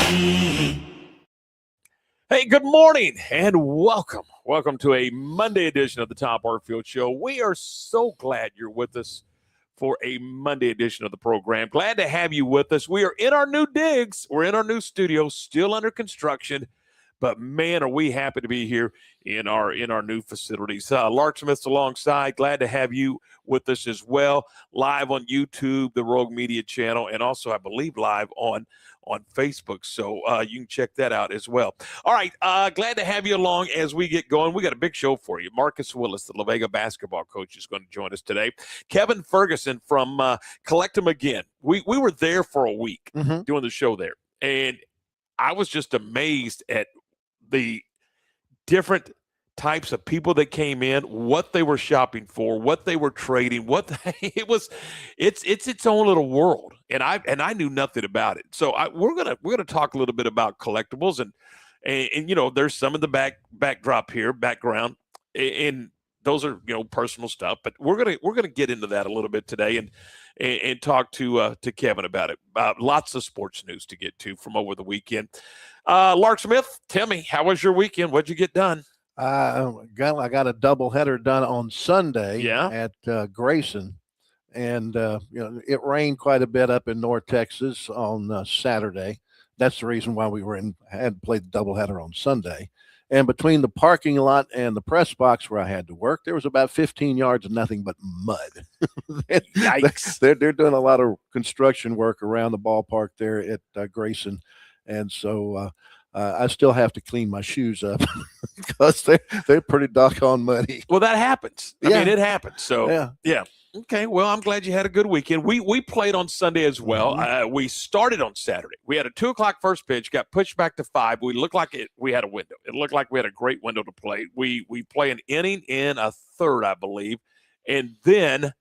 Hey, good morning and welcome. Welcome to a Monday edition of the Tom Barfield Show. We are so glad you're with us for a Monday edition of the program. Glad to have you with us. We are in our new digs. We're in our new studio, still under construction. But, man, are we happy to be here in our new facilities. Lark Smith's alongside. Glad to have you with us as well. Live on YouTube, the Rogue Media channel, and also, I believe, live on Facebook. So you can check that out as well. All right, glad to have you along as we get going. We got a big show for you. Marcus Willis, the La Vega basketball coach, is going to join us today. Kevin Ferguson from Collect 'em Again. We were there for a week doing the show there, and I was just amazed at the different types of people that came in, what they were shopping for, what they were trading, it's its own little world, and I knew nothing about it. So we're gonna talk a little bit about collectibles and you know, there's some of the background, and those are, you know, personal stuff, but we're gonna get into that a little bit today and talk to Kevin about it. Lots of sports news to get to from over the weekend. Lark Smith, tell me, how was your weekend? What'd you get done? I got a doubleheader done on Sunday at Grayson, and you know, it rained quite a bit up in North Texas on Saturday. That's the reason why we had to play the doubleheader on Sunday. And between the parking lot and the press box where I had to work, there was about 15 yards of nothing but mud. Yikes! They're doing a lot of construction work around the ballpark there at Grayson, and so I still have to clean my shoes up because they're pretty doggone muddy. Well, that happens. I mean, it happens. So yeah. Okay, well, I'm glad you had a good weekend. We played on Sunday as well. We started on Saturday. We had a 2:00 first pitch, got pushed back to 5. We looked like we had a window. It looked like we had a great window to play. We play an inning in a third, I believe, and then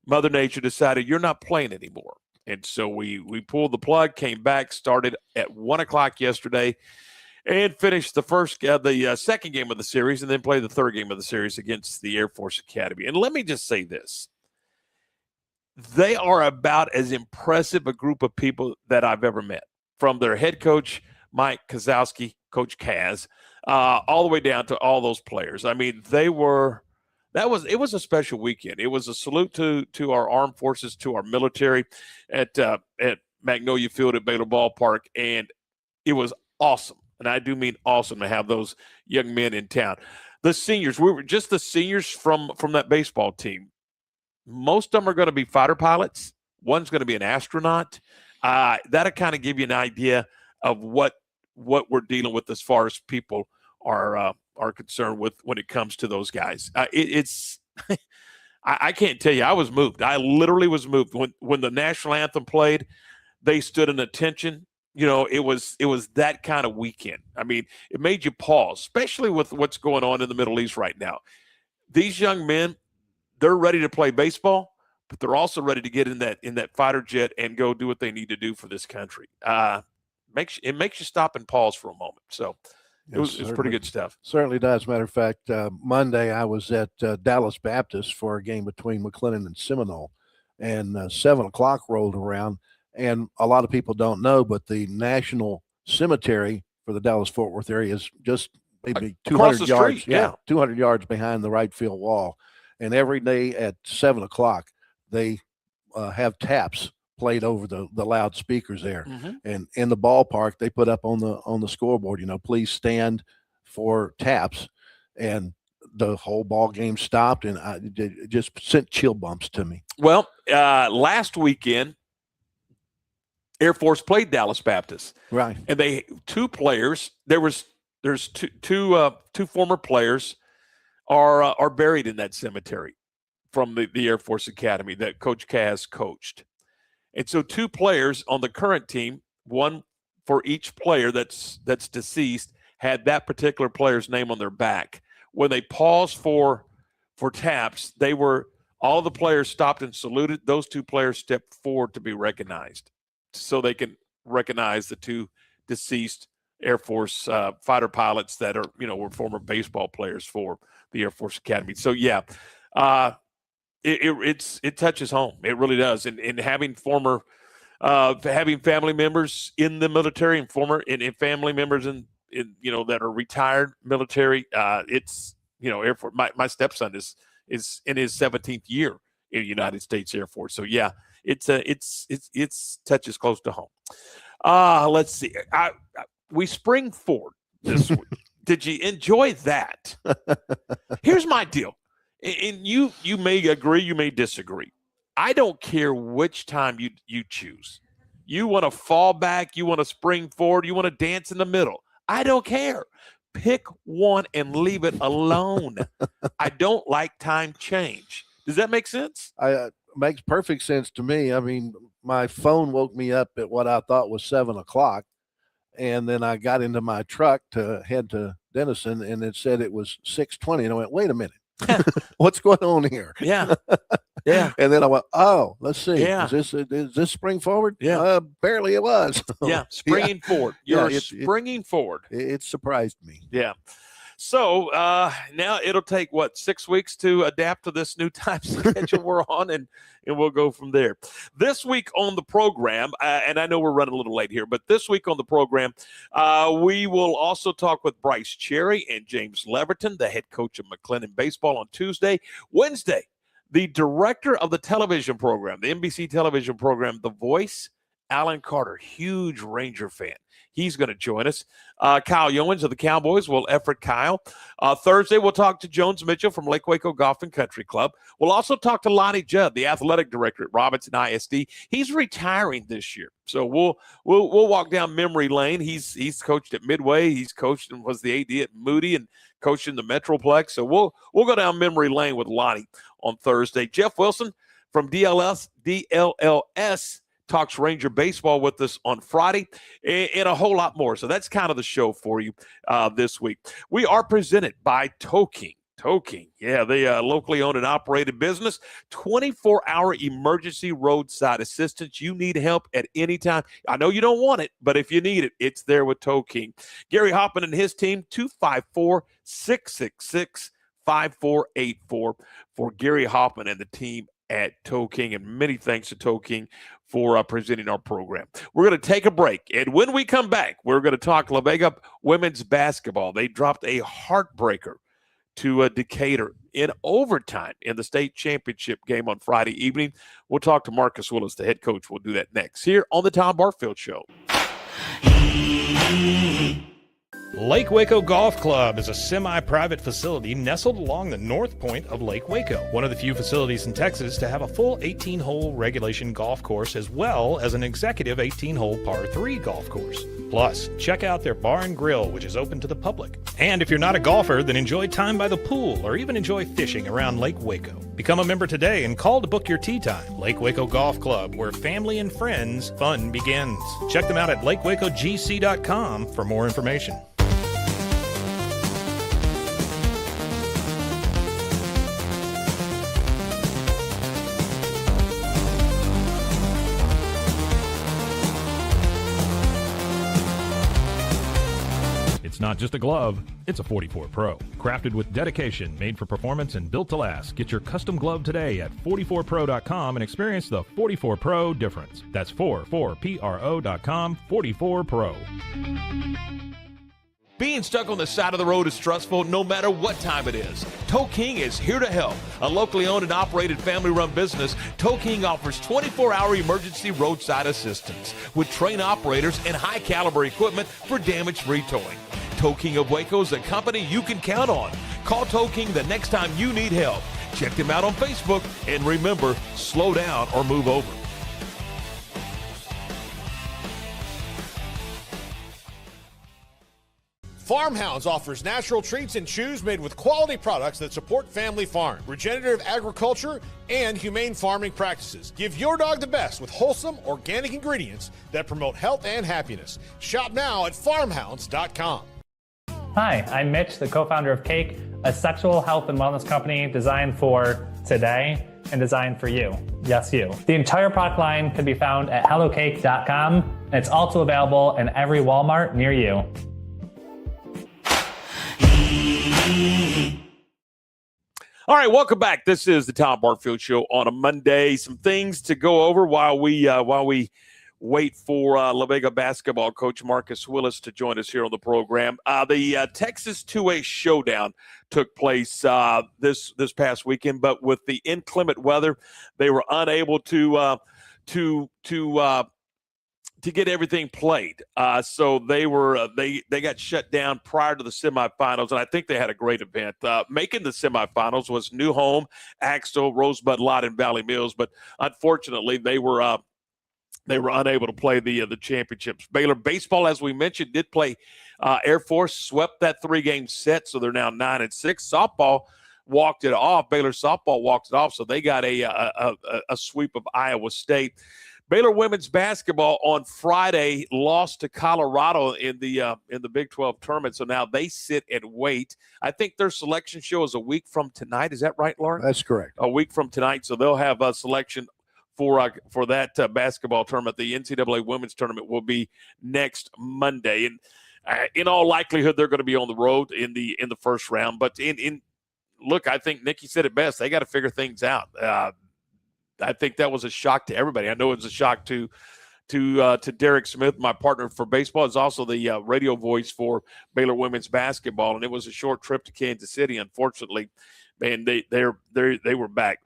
Mother Nature decided you're not playing anymore. And so we pulled the plug, came back, started at 1:00 yesterday, and finished the second game of the series, and then played the third game of the series against the Air Force Academy. And let me just say this. They are about as impressive a group of people that I've ever met, from their head coach, Mike Kozowski, Coach Kaz, all the way down to all those players. I mean, it was a special weekend. It was a salute to our armed forces, to our military at Magnolia Field at Baylor Ballpark, and it was awesome. And I do mean awesome to have those young men in town. The seniors, we were just the seniors from that baseball team. Most of them are going to be fighter pilots. One's going to be an astronaut. That'll kind of give you an idea of what we're dealing with as far as people are concerned with when it comes to those guys. I can't tell you. I was moved. I literally was moved when the national anthem played. They stood in attention. You know, it was that kind of weekend. I mean, it made you pause, especially with what's going on in the Middle East right now. These young men, they're ready to play baseball, but they're also ready to get in that fighter jet and go do what they need to do for this country. It makes you stop and pause for a moment. So it was pretty good stuff. Certainly does. Matter of fact, Monday I was at Dallas Baptist for a game between McLennan and Seminole, and 7:00 rolled around. And a lot of people don't know, but the national cemetery for the Dallas-Fort Worth area is just maybe 200 yards. Yeah, 200 yards behind the right field wall. And every day at 7:00, they have taps played over the loudspeakers there. And in the ballpark, they put up on the scoreboard, you know, please stand for taps. And the whole ball game stopped, and it just sent chill bumps to me. Well, last weekend, Air Force played Dallas Baptist, right? And two players. There's two former players are buried in that cemetery from the Air Force Academy that Coach Kaz coached. And so two players on the current team, one for each player that's deceased, had that particular player's name on their back. When they paused for taps, all the players stopped and saluted. Those two players stepped forward to be recognized, so they can recognize the two deceased Air Force fighter pilots that were former baseball players for the Air Force Academy. So yeah, it touches home. It really does. And having former having family members in the military and and family members in that are retired military. It's Air Force. My stepson is in his 17th year in the United States Air Force. So yeah, it's touches close to home. Let's see. We spring forward this week. Did you enjoy that? Here's my deal. And you may agree, you may disagree. I don't care which time you choose. You want to fall back, you want to spring forward, you want to dance in the middle. I don't care. Pick one and leave it alone. I don't like time change. Does that make sense? Makes perfect sense to me. I mean, my phone woke me up at what I thought was 7 o'clock. And then I got into my truck to head to Denison, and it said it was 6:20. And I went, wait a minute. What's going on here? Yeah. Yeah. And then I went, oh, let's see. Yeah. Is this spring forward? Yeah. Apparently it was. Yeah. Springing forward. You're springing forward. It surprised me. Yeah. So now it'll take 6 weeks to adapt to this new time schedule we're on, and we'll go from there. This week on the program, and I know we're running a little late here, but this week on the program, we will also talk with Bryce Cherry and James Leverton, the head coach of McLennan Baseball, on Tuesday. Wednesday, the director of the television program, the NBC television program, The Voice, Alan Carter, huge Ranger fan. He's going to join us. Kyle Yeomans of the Cowboys will effort Kyle. Thursday, we'll talk to Jones Mitchell from Lake Waco Golf and Country Club. We'll also talk to Lonnie Judd, the athletic director at Robinson ISD. He's retiring this year, so we'll walk down memory lane. He's coached at Midway. He's coached and was the AD at Moody and coached in the Metroplex. So we'll go down memory lane with Lonnie on Thursday. Jeff Wilson from DLS talks Ranger baseball with us on Friday, and a whole lot more. So that's kind of the show for you this week. We are presented by Toking. Toking, yeah, they locally owned and operated business, 24-hour emergency roadside assistance. You need help at any time. I know you don't want it, but if you need it, it's there with Toking. Gary Hoppman and his team, 254-666-5484 for Gary Hoppman and the team at Toking, and many thanks to Toking for presenting our program. We're going to take a break, and when we come back, we're going to talk La Vega women's basketball. They dropped a heartbreaker to Decatur in overtime in the state championship game on Friday evening. We'll talk to Marcus Willis, the head coach. We'll do that next here on the Tom Barfield Show. Lake Waco Golf Club is a semi-private facility nestled along the north point of Lake Waco, one of the few facilities in Texas to have a full 18-hole regulation golf course as well as an executive 18-hole par 3 golf course. Plus, check out their bar and grill, which is open to the public. And if you're not a golfer, then enjoy time by the pool or even enjoy fishing around Lake Waco. Become a member today and call to book your tee time. Lake Waco Golf Club, where family and friends fun begins. Check them out at lakewacogc.com for more information. It's not just a glove, it's a 44 Pro. Crafted with dedication, made for performance, and built to last. Get your custom glove today at 44pro.com and experience the 44 Pro difference. That's 44pro.com, 44 Pro. Being stuck on the side of the road is stressful no matter what time it is. Toking is here to help. A locally owned and operated family-run business, Toking offers 24-hour emergency roadside assistance with trained operators and high-caliber equipment for damage-free towing. Toking of Waco is a company you can count on. Call Toking the next time you need help. Check them out on Facebook, and remember, slow down or move over. Farmhounds offers natural treats and chews made with quality products that support family farm, regenerative agriculture, and humane farming practices. Give your dog the best with wholesome, organic ingredients that promote health and happiness. Shop now at farmhounds.com. Hi, I'm Mitch, the co-founder of Cake, a sexual health and wellness company designed for today and designed for you. Yes, you. The entire product line can be found at hellocake.com, and it's also available in every Walmart near you. All right, welcome back. This is the Tom Barfield Show on a Monday. Some things to go over while we wait for La Vega basketball coach Marcus Willis to join us here on the program. The Texas 2A Showdown took place this past weekend, but with the inclement weather, they were unable to get everything played. So they got shut down prior to the semifinals, and I think they had a great event. Making the semifinals was New Home, Axtell, Rosebud Lot, and Valley Mills, but unfortunately they were unable to play the championships. Baylor baseball, as we mentioned, did play Air Force, swept that 3-game set, so they're now 9-6. Softball walked it off. Baylor softball walked it off, so they got a sweep of Iowa State. Baylor women's basketball on Friday lost to Colorado in the Big 12 tournament, so now they sit and wait. I think their selection show is a week from tonight. Is that right, Lauren? That's correct. A week from tonight, so they'll have a selection for that basketball tournament. The NCAA women's tournament will be next Monday, and in all likelihood, they're going to be on the road in the first round. But look, I think Nikki said it best. They got to figure things out. I think that was a shock to everybody. I know it was a shock to Derek Smith, my partner for baseball. Is also the radio voice for Baylor women's basketball, and it was a short trip to Kansas City. Unfortunately, man, they were back.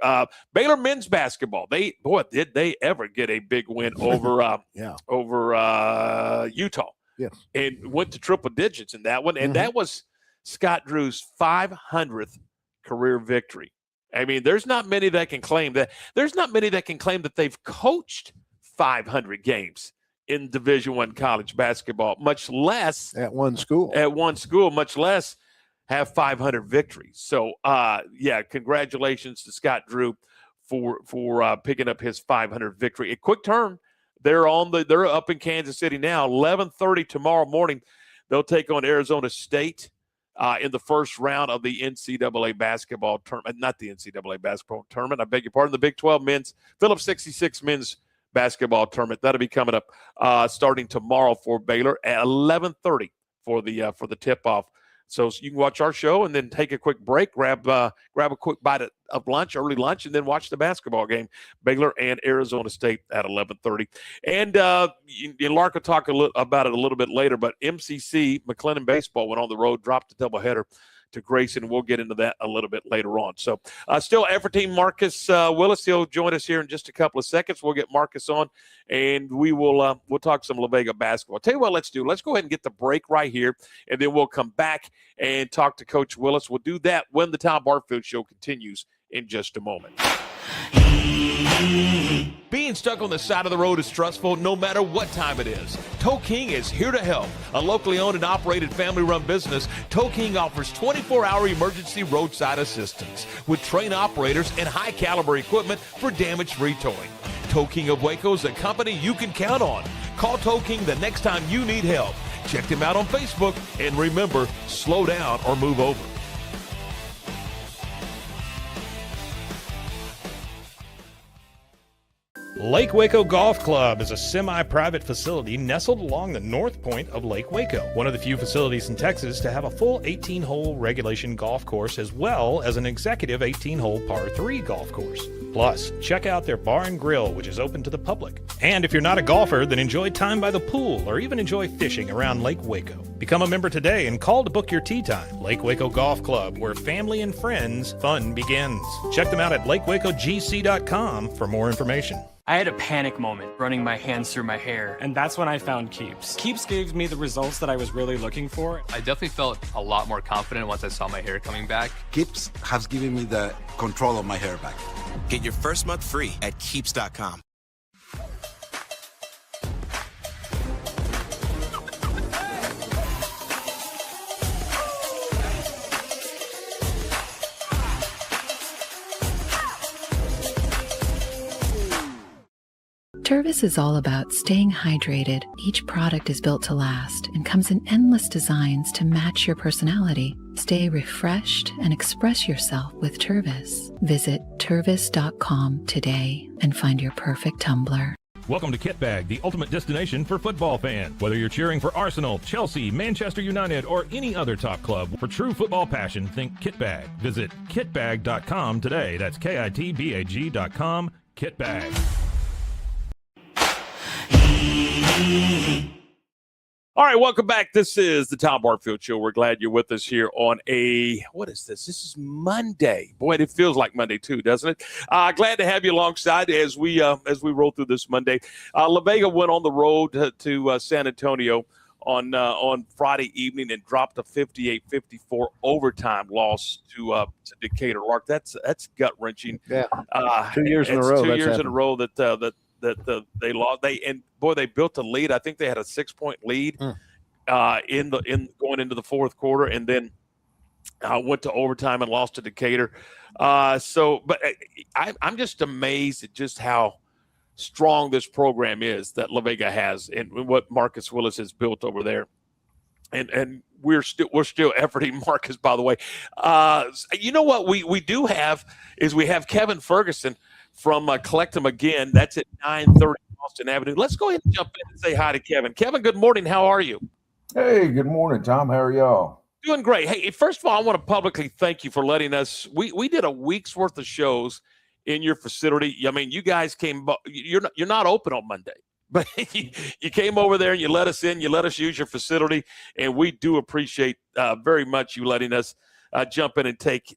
Baylor men's basketball. Did they ever get a big win over over Utah? Yes, and went to triple digits in that one, and that was Scott Drew's 500th career victory. I mean, there's not many that can claim that. There's not many that can claim that they've coached 500 games in Division I college basketball, much less at one school, much less have 500 victories. So, congratulations to Scott Drew for picking up his 500 victory. A quick turn. They're up in Kansas City now. 11:30 tomorrow morning. They'll take on Arizona State in the first round of the NCAA basketball tournament. Not the NCAA basketball tournament, I beg your pardon. The Big 12 men's, Phillips 66 men's basketball tournament. That'll be coming up starting tomorrow for Baylor at 11:30 for the tip-off. So you can watch our show and then take a quick break, grab a quick bite of lunch, early lunch, and then watch the basketball game, Baylor and Arizona State at 11:30. And Lark will talk about it a little bit later, but MCC, McLennan Baseball, went on the road, dropped a doubleheader to Grayson. We'll get into that a little bit later on. So still effort team Marcus Willis. He'll join us here in just a couple of seconds. We'll get Marcus on, and we'll talk some La Vega basketball. I'll tell you what, let's do. Let's go ahead and get the break right here, and then we'll come back and talk to Coach Willis. We'll do that when the Tom Barfield Show continues in just a moment. Being stuck on the side of the road is stressful no matter what time it is. Tow King is here to help. A locally owned and operated family-run business, Tow King offers 24-hour emergency roadside assistance with trained operators and high-caliber equipment for damage-free towing. Tow King of Waco is a company you can count on. Call Tow King the next time you need help. Check them out on Facebook, and remember, slow down or move over. Lake Waco Golf Club is a semi-private facility nestled along the north point of Lake Waco, one of the few facilities in Texas to have a full 18-hole regulation golf course as well as an executive 18-hole par 3 golf course. Plus, check out their bar and grill, which is open to the public. And if you're not a golfer, then enjoy time by the pool or even enjoy fishing around Lake Waco. Become a member today and call to book your tee time. Lake Waco Golf Club, where family and friends fun begins. Check them out at lakewacogc.com for more information. I had a panic moment running my hands through my hair, and that's when I found Keeps. Keeps gave me the results that I was really looking for. I definitely felt a lot more confident once I saw my hair coming back. Keeps has given me the control of my hair back. Get your first month free at Keeps.com. Tervis is all about staying hydrated. Each product is built to last and comes in endless designs to match your personality. Stay refreshed and express yourself with Tervis. Visit Tervis.com today and find your perfect tumbler. Welcome to Kitbag, the ultimate destination for football fans. Whether you're cheering for Arsenal, Chelsea, Manchester United, or any other top club, for true football passion, think Kitbag. Visit kitbag.com today. That's Kitbag.com. Kitbag. All right, welcome back. This is the Tom Barfield Show. We're glad you're with us here on what is this? This is Monday. Boy, it feels like Monday too, doesn't it? Glad to have you alongside as we roll through this Monday. La Vega went on the road to San Antonio on Friday evening and dropped a 58-54 overtime loss to Decatur. Lark, that's gut wrenching. Yeah, 2 years in a row. 2 years in a row that they lost. They built a lead. I think they had a 6-point lead in going into the fourth quarter, and then went to overtime and lost to Decatur. But I'm just amazed at just how strong this program is that La Vega has, and what Marcus Willis has built over there. And we're still efforting Marcus, by the way. You know what we do have is we have Kevin Ferguson from Collect 'em Again. That's at 930 Austin Avenue. Let's go ahead and jump in and say hi to Kevin. Kevin, good morning. How are you? Hey, good morning, Tom. How are y'all? Doing great. Hey, first of all, I want to publicly thank you for letting us. We did a week's worth of shows in your facility. I mean, you guys came. You're not open on Monday, but you came over there and you let us in. You let us use your facility, and we do appreciate very much you letting us jump in and take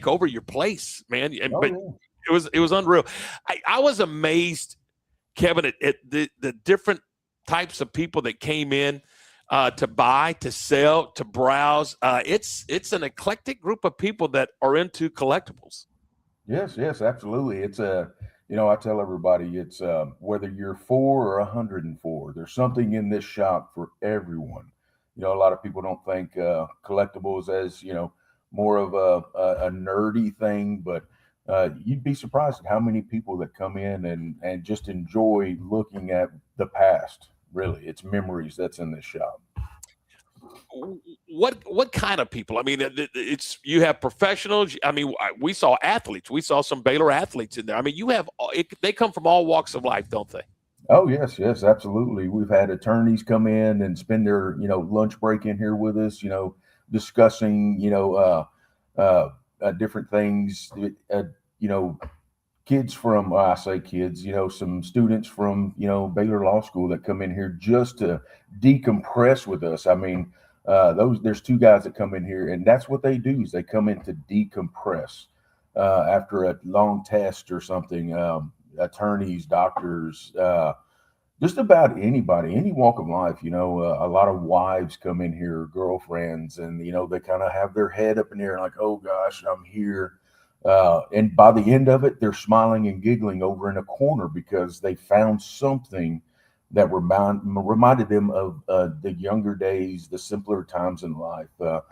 over your place, man. It was unreal. I was amazed, Kevin, at the different types of people that came in to buy, to sell, to browse. It's an eclectic group of people that are into collectibles. Yes, absolutely. It's I tell everybody it's whether you're 4 or 104, there's something in this shop for everyone. A lot of people don't think collectibles as more of a nerdy thing, but you'd be surprised at how many people that come in and just enjoy looking at the past. Really, it's memories that's in this shop. What kind of people? I mean, you have professionals. I mean, we saw athletes. We saw some Baylor athletes in there. I mean, they come from all walks of life, don't they? Oh, yes, absolutely. We've had attorneys come in and spend their lunch break in here with us. Discussing different things. Kids from I say kids, some students from Baylor Law School that come in here just to decompress with us. I mean, there's 2 guys that come in here, and that's what they do is they come in to decompress after a long test or something. Attorneys, doctors, just about anybody, any walk of life. A lot of wives come in here, girlfriends, and they kind of have their head up in the air like, oh gosh, I'm here. And by the end of it, they're smiling and giggling over in a corner because they found something that reminded them of the younger days, the simpler times in life, the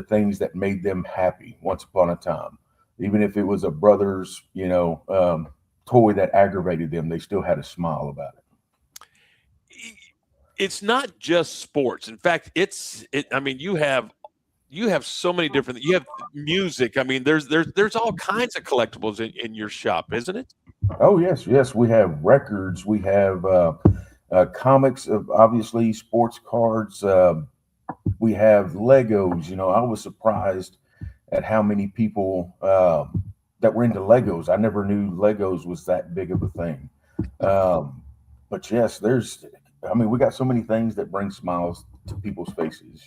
things that made them happy once upon a time. Even if it was a brother's, toy that aggravated them, they still had a smile about it. It's not just sports. In fact, I mean, you have so many different. You have music. I mean, there's all kinds of collectibles in your shop, isn't it? Oh yes. We have records. We have comics. Obviously, sports cards. We have Legos. I was surprised at how many people that were into Legos. I never knew Legos was that big of a thing. But yes, we got so many things that bring smiles to people's faces.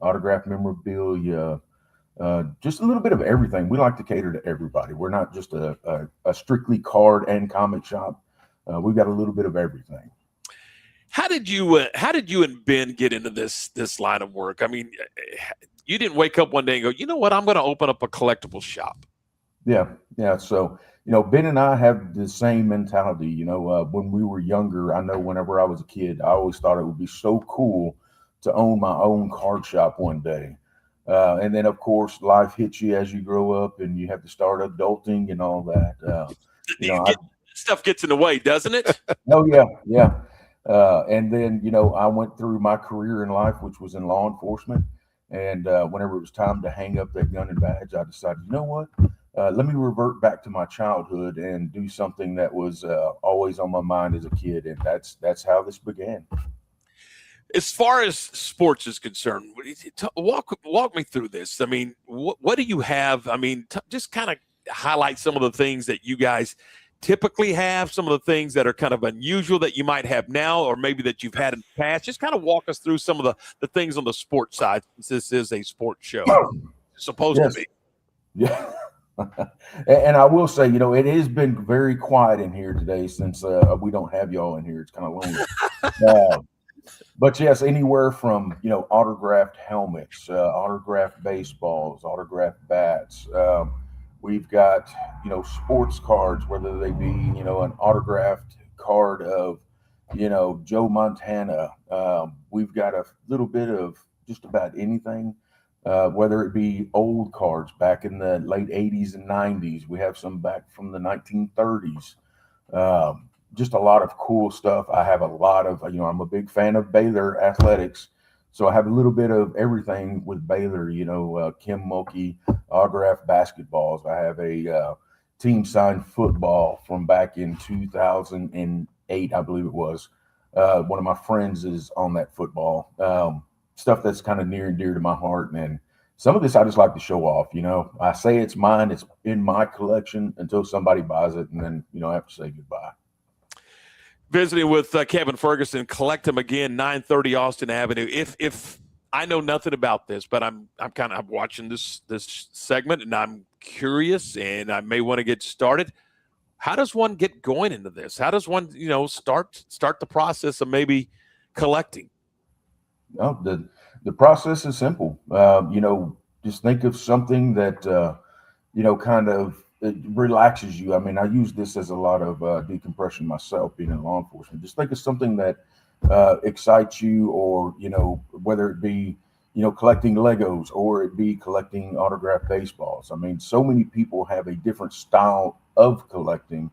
Autographed memorabilia, just a little bit of everything. We like to cater to everybody. We're not just a strictly card and comic shop. We've got a little bit of everything. How did you and Ben get into this line of work? I mean, you didn't wake up one day and go, you know what, I'm going to open up a collectible shop. Yeah. So, Ben and I have the same mentality. When we were younger, I know whenever I was a kid, I always thought it would be so cool to own my own card shop one day. And then, of course, life hits you as you grow up and you have to start adulting and all that. Stuff gets in the way, doesn't it? Oh, yeah. And then, I went through my career in life, which was in law enforcement. And whenever it was time to hang up that gun and badge, I decided, you know what? Let me revert back to my childhood and do something that was always on my mind as a kid. And that's how this began. As far as sports is concerned, walk me through this. I mean, what do you have? I mean, just kind of highlight some of the things that you guys typically have, some of the things that are kind of unusual that you might have now, or maybe that you've had in the past? Just kind of walk us through some of the things on the sports side, since this is a sports show. It's supposed to be. Yeah. And I will say, it has been very quiet in here today since we don't have y'all in here. It's kind of lonely. But yes, anywhere from, autographed helmets, autographed baseballs, autographed bats. We've got, sports cards, whether they be, an autographed card of, Joe Montana. We've got a little bit of just about anything, whether it be old cards back in the late 80s and 90s. We have some back from the 1930s. Just a lot of cool stuff. I have a lot of, I'm a big fan of Baylor athletics. So I have a little bit of everything with Baylor, Kim Mulkey autographed basketballs. I have a team signed football from back in 2008, I believe it was. One of my friends is on that football. Stuff that's kind of near and dear to my heart. And some of this I just like to show off. I say it's mine, it's in my collection until somebody buys it, and then, I have to say goodbye. Visiting with Kevin Ferguson, Collect 'Em Again, 930 Austin Avenue. If I know nothing about this, but I'm kind of watching this segment, and I'm curious, and I may want to get started. How does one get going into this? How does one, start the process of maybe collecting? No, the process is simple. Just think of something that kind of it relaxes you. I mean, I use this as a lot of decompression myself, being in law enforcement. Just think of something that excites you, or whether it be collecting Legos, or it be collecting autographed baseballs. I mean, so many people have a different style of collecting.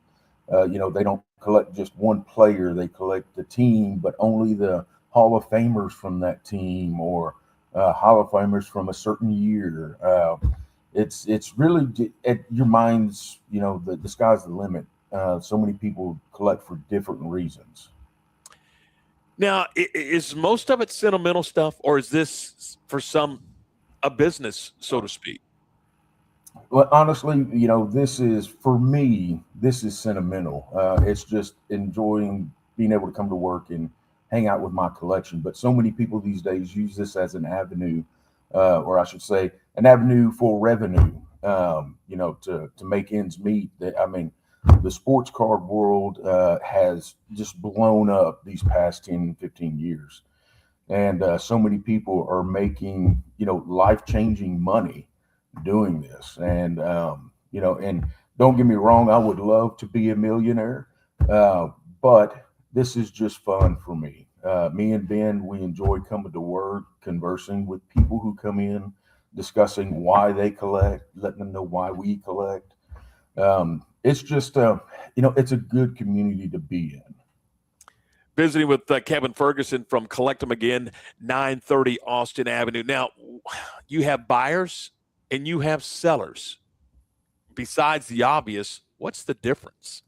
They don't collect just one player; they collect the team, but only the Hall of Famers from that team, or Hall of Famers from a certain year. It's really at your mind's, the sky's the limit. So many people collect for different reasons. Now, is most of it sentimental stuff, or is this for some a business, so to speak? Well, honestly, this is, for me, this is sentimental. It's just enjoying being able to come to work and hang out with my collection. But so many people these days use this as an avenue, or I should say, an avenue for revenue, to make ends meet. I mean, the sports card world has just blown up these past 10, 15 years. And so many people are making, life-changing money doing this. And, and don't get me wrong, I would love to be a millionaire, but this is just fun for me. Me and Ben, we enjoy coming to work, conversing with people who come in, discussing why they collect, letting them know why we collect. It's just, it's a good community to be in. Visiting with Kevin Ferguson from Collect 'Em Again, 930 Austin Avenue. Now, you have buyers and you have sellers. Besides the obvious, what's the difference?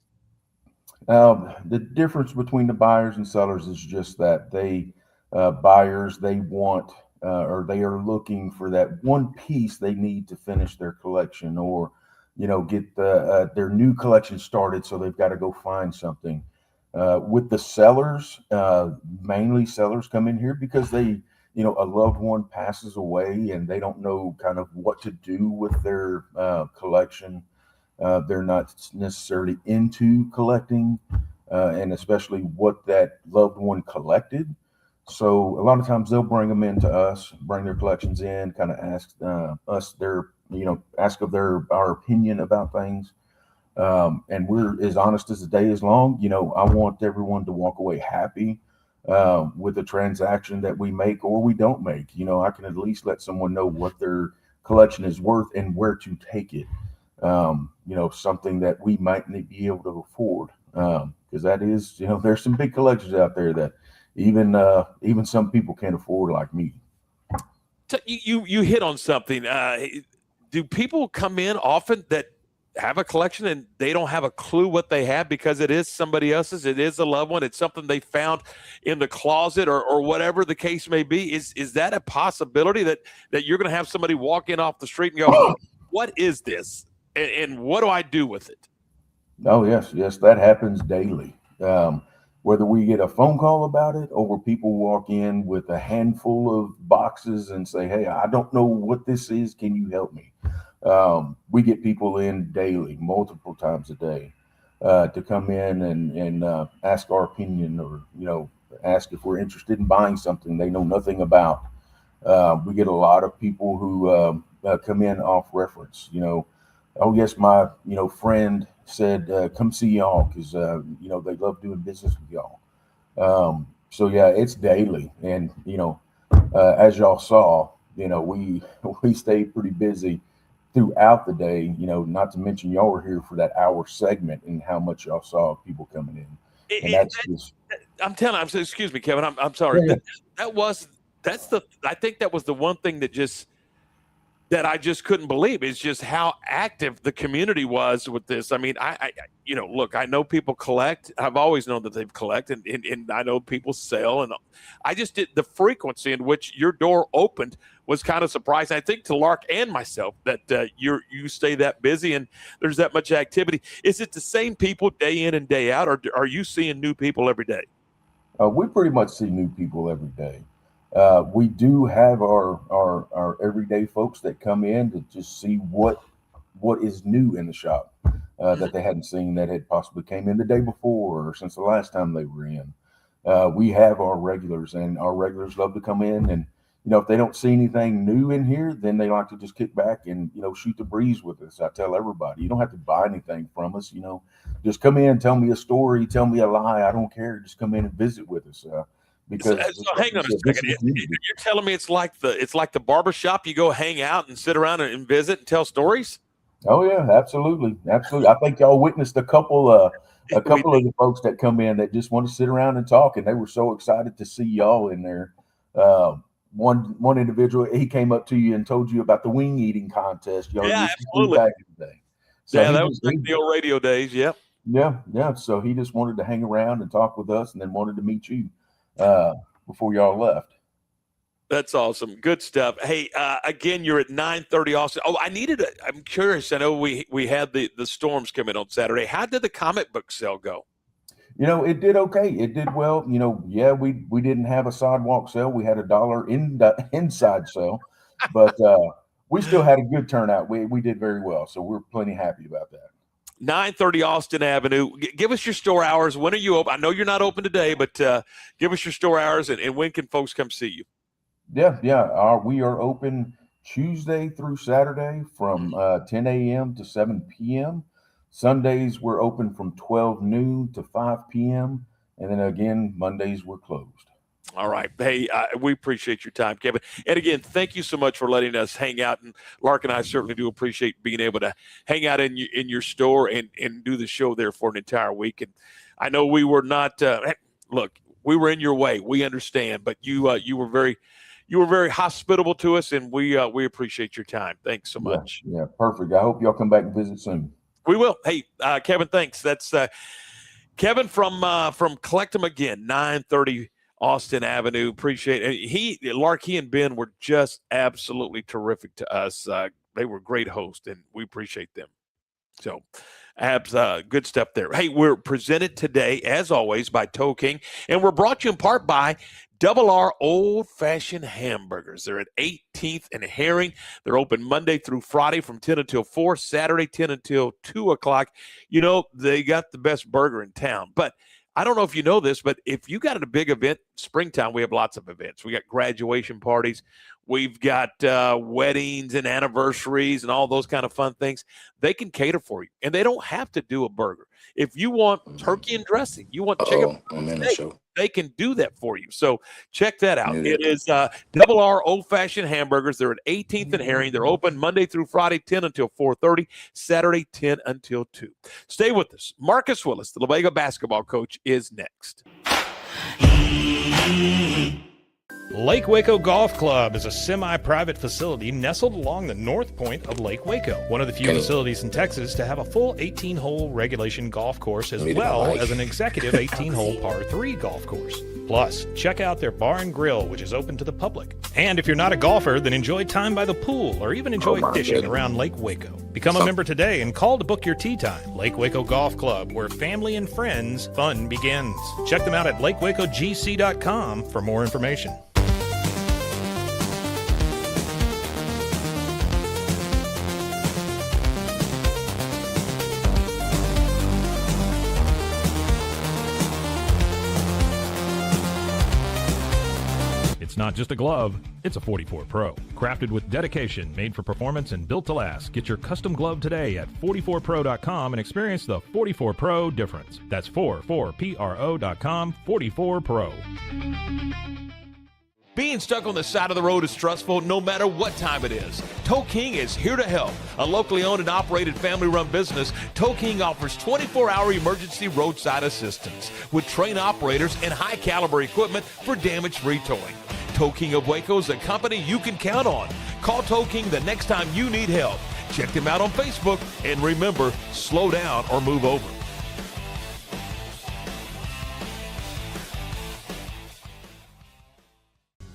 The difference between the buyers and sellers is just that buyers, they want, or they are looking for that one piece they need to finish their collection, or, get their new collection started. So they've got to go find something. With the sellers, mainly sellers come in here because they, a loved one passes away and they don't know kind of what to do with their collection. They're not necessarily into collecting, and especially what that loved one collected. So a lot of times they'll bring them into us, bring their collections in, kind of ask us ask of our opinion about things. And we're as honest as the day is long. I want everyone to walk away happy with the transaction that we make or we don't make. I can at least let someone know what their collection is worth and where to take it. Something that we might be able to afford. Because that is, there's some big collections out there that even some people can't afford, like me. So you hit on something. Do people come in often that have a collection and they don't have a clue what they have because it is somebody else's, it is a loved one, it's something they found in the closet or whatever the case may be? Is that a possibility that you're going to have somebody walk in off the street and go, what is this? And what do I do with it? Oh, yes, that happens daily. Whether we get a phone call about it or where people walk in with a handful of boxes and say, "Hey, I don't know what this is. Can you help me?" We get people in daily, multiple times a day, to come in and ask our opinion, or ask if we're interested in buying something they know nothing about. We get a lot of people who come in off reference. Oh yes, my friend said come see y'all because they love doing business with y'all. So yeah, it's daily, and as y'all saw, we we stayed pretty busy throughout the day. Not to mention y'all were here for that hour segment, and how much y'all saw people coming in, and that's just. Excuse me, Kevin. I'm sorry. Yeah. I think that was the one thing that I just couldn't believe, is just how active the community was with this. I mean, look, I know people collect. I've always known that they've collected, and I know people sell. And I just did the frequency in which your door opened was kind of surprising. I think to Lark and myself that you stay that busy and there's that much activity. Is it the same people day in and day out, or are you seeing new people every day? We pretty much see new people every day. We do have our everyday folks that come in to just see what is new in the shop that they hadn't seen, that had possibly came in the day before or since the last time they were in. We have our regulars, and our regulars love to come in, and if they don't see anything new in here, then they like to just kick back and shoot the breeze with us. I tell everybody, you don't have to buy anything from us. Just come in, tell me a story, tell me a lie. I don't care. Just come in and visit with us. Because so hang on a second. You're telling me it's like the barbershop. You go hang out and sit around and visit and tell stories? Oh yeah, absolutely. I think y'all witnessed a couple of the folks that come in that just want to sit around and talk, and they were so excited to see y'all in there. One individual, he came up to you and told you about the wing eating contest y'all used to do back in the day. So yeah, that was like the old radio days. Yep. Yeah. So he just wanted to hang around and talk with us, and then wanted to meet you before y'all left. That's awesome. Good stuff. Hey, again, you're at 9:30 Austin. Oh, I'm curious. I know we had the storms come in on Saturday. How did the comic book sale go? It did okay. It did well. We didn't have a sidewalk sale. We had $1 inside sale, but we still had a good turnout. We did very well, so we're plenty happy about that. 930 Austin Avenue. Give us your store hours. When are you open? I know you're not open today, but give us your store hours, and when can folks come see you? Yeah. We are open Tuesday through Saturday from 10 a.m. to 7 p.m. Sundays we're open from 12 noon to 5 p.m. And then again, Mondays we're closed. All right. Hey, we appreciate your time, Kevin. And again, thank you so much for letting us hang out. And Lark and I certainly do appreciate being able to hang out in your store and do the show there for an entire week. And I know we were not look, we were in your way. We understand, but you were very hospitable to us, and we appreciate your time. Thanks so much. Yeah, perfect. I hope y'all come back and visit soon. We will. Hey, Kevin, thanks. That's Kevin from Collect 'em Again, 930 Austin Avenue. Appreciate it. Lark, he and Ben were just absolutely terrific to us. They were great hosts, and we appreciate them. So, good stuff there. Hey, we're presented today, as always, by Toe King, and we're brought to you in part by Double R Old Fashioned Hamburgers. They're at 18th and Herring. They're open Monday through Friday from 10 until 4, Saturday 10 until 2 o'clock. They got the best burger in town. But I don't know if you know this, but if you got a big event, springtime, we have lots of events. We got graduation parties. We've got weddings and anniversaries and all those kind of fun things. They can cater for you, and they don't have to do a burger. If you want turkey and dressing, you want chicken, they can do that for you. So check that out. It is Double R Old Fashioned Hamburgers. They're at 18th and Herring. They're open Monday through Friday, 10 until 4:30, Saturday, 10 until 2. Stay with us. Marcus Willis, the La Vega basketball coach, is next. Lake Waco Golf Club is a semi-private facility nestled along the north point of Lake Waco, one of the few facilities in Texas to have a full 18-hole regulation golf course as well as an executive 18-hole par 3 golf course. Plus, check out their bar and grill, which is open to the public. And if you're not a golfer, then enjoy time by the pool or even enjoy fishing around Lake Waco. Become a member today and call to book your tee time. Lake Waco Golf Club, where family and friends fun begins. Check them out at lakewacogc.com for more information. It's not just a glove, it's a 44 Pro. Crafted with dedication, made for performance, and built to last. Get your custom glove today at 44pro.com and experience the 44 Pro difference. That's 44pro.com, 44 Pro. Being stuck on the side of the road is stressful no matter what time it is. Tow King is here to help. A locally owned and operated family-run business, Tow King offers 24-hour emergency roadside assistance with trained operators and high-caliber equipment for damage-free towing. Tow King of Waco is a company you can count on. Call Tow King the next time you need help. Check them out on Facebook, and remember, slow down or move over.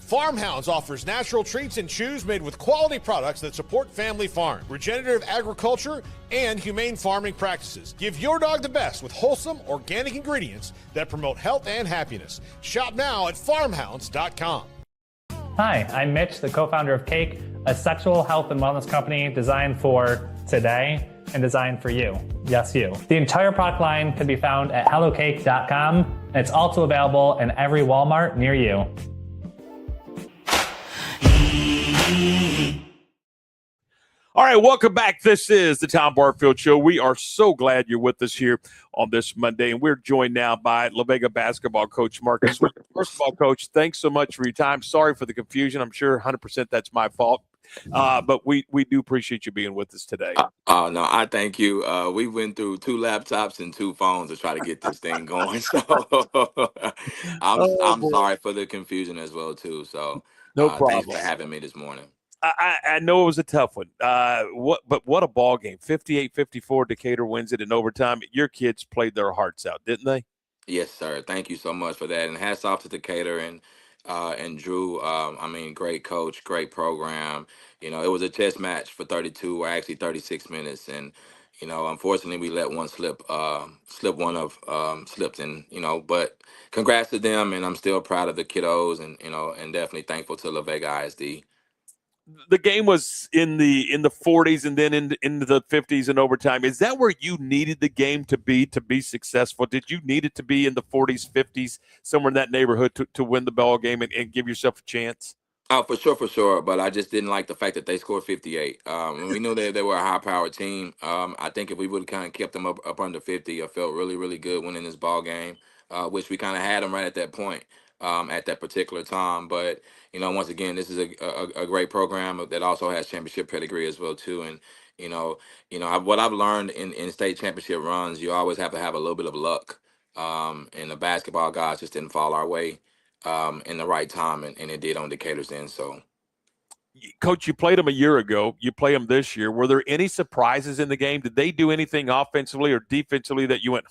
Farmhounds offers natural treats and chews made with quality products that support family farm, regenerative agriculture, and humane farming practices. Give your dog the best with wholesome, organic ingredients that promote health and happiness. Shop now at farmhounds.com. Hi, I'm Mitch, the co-founder of Cake, a sexual health and wellness company designed for today and designed for you. Yes, you. The entire product line can be found at hellocake.com, and it's also available in every Walmart near you. All right, welcome back. This is the Tom Barfield Show. We are so glad you're with us here on this Monday, and we're joined now by La Vega basketball coach Marcus. First of all, Coach, thanks so much for your time. Sorry for the confusion. I'm sure 100% that's my fault, but we do appreciate you being with us today. No, I thank you. We went through 2 laptops and 2 phones to try to get this thing going. So I'm sorry for the confusion as well too. So no problem. Thanks for having me this morning. I know it was a tough one. But what a ball game. 58-54, Decatur wins it in overtime. Your kids played their hearts out, didn't they? Yes, sir. Thank you so much for that. And hats off to Decatur and Drew. Great coach, great program. You know, it was a test match for 32 or actually 36 minutes. And, you know, unfortunately we let one slip slipped in, you know, but congrats to them. And I'm still proud of the kiddos and, you know, and definitely thankful to La Vega ISD. The game was in the 40s and then into the 50s in overtime. Is that where you needed the game to be successful? Did you need it to be in the 40s, 50s, somewhere in that neighborhood to win the ball game and give yourself a chance? Oh, for sure. But I just didn't like the fact that they scored 58. We knew that they were a high-powered team. I think if we would have kind of kept them up under 50, I felt really, really good winning this ball game, which we kind of had them right at that point. At that particular time, but you know, once again, this is a great program that also has championship pedigree as well too. And what I've learned in state championship runs, you always have to have a little bit of luck. And the basketball guys just didn't fall our way in the right time, and it did on Decatur's end. So, Coach, you played them a year ago. You play them this year. Were there any surprises in the game? Did they do anything offensively or defensively that you went,